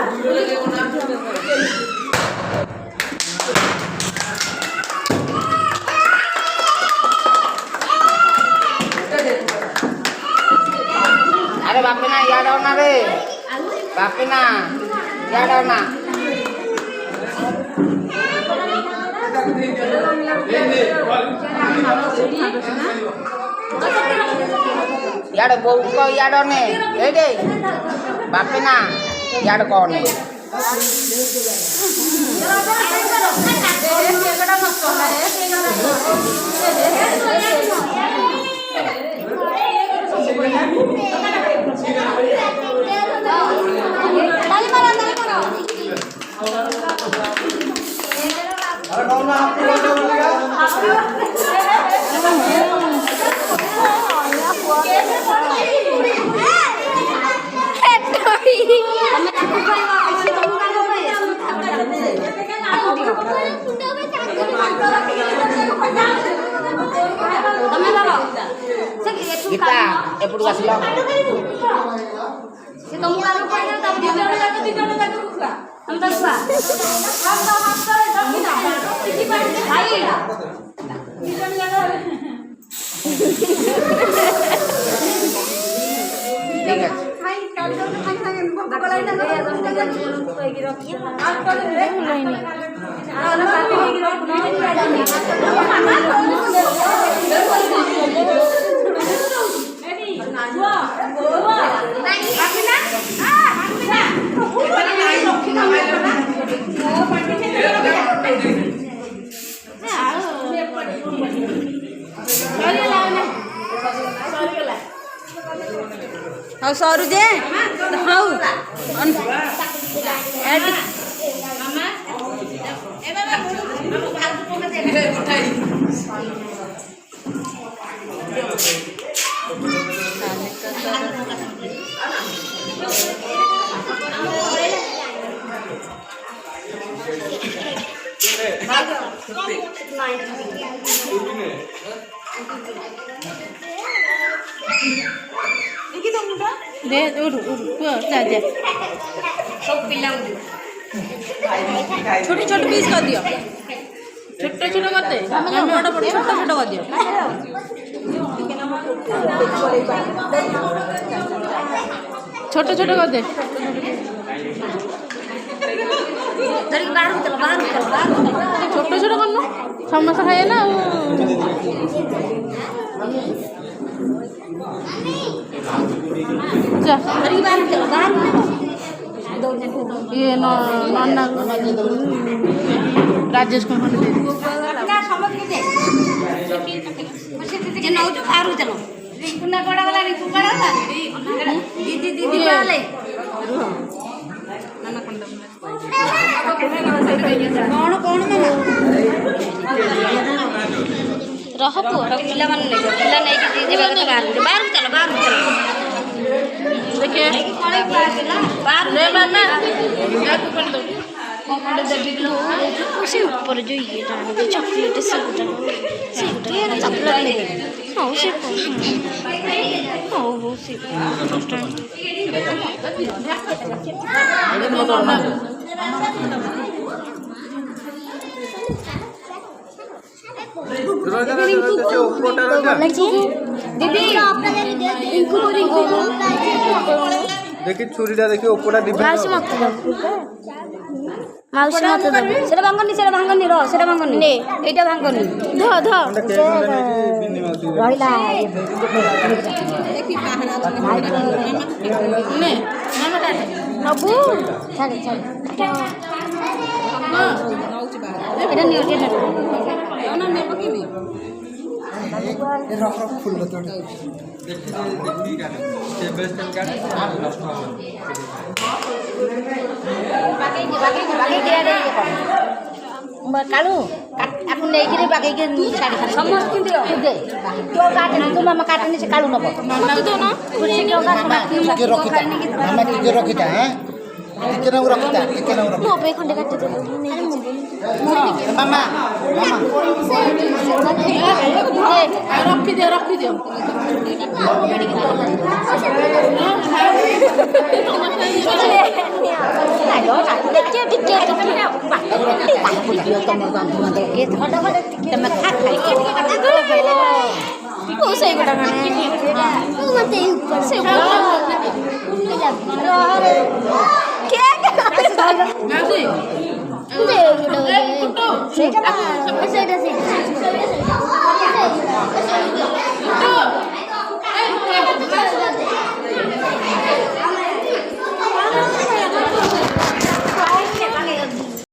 अरे बापे ना याद आओ ना रे बापे ना याद आओ ना याड बहू को याड ने दे बापे ना याड कौन है kita epudu kasih lo si kamu kalau pengen tapi tidak हाँ सरू जे हाँ दे जा सब पिला छोटे छोटे पीस कर दियो छोटे छोटे करते छोटा छोटा कर दियो छोटे छोटे कर दे छोटे छोटे करना समोसा खाए ना ये नन्ना राजेश को चलो कौन कौन रह पिला मन पिला नहीं बाहर चलो देखिए ऊपर जो ये चॉकलेट देखिए छुरीटा देखिए ओपोटा डिब्बा माउसी मत सेटा भांगनी रो सेटा भांगनी ने एटा भांगनी ध रहिला देखि ने मामाटा नबु छाड़ एटा नियो के ना ने पकिनी रख फुल तो देखि का से बेस्ट का नष्ट हो बाकी गिरा दे कालू आपन ले गिरी बाकी के छाड़ी समस्त दियो दे तो काटे तो मामा काटनी से कालू नबो मत दो ना खुशी के होगा के रखिता मामा के रखिता हैं कितना रखिता कितना रखिता नो पे खंडे काट दे मामा रखी दे ଖାଇଲ ଟିକେ ଟିକେ ଟିକେ ତାକୁ ଦିଅ ତମ ବନ୍ଧୁବାନ୍ଧବ କିଏ ତମେ ଖା ଖାଇକି କୋଉ ସେଇ ଗୋଟା ମାନେ ସେଇଟା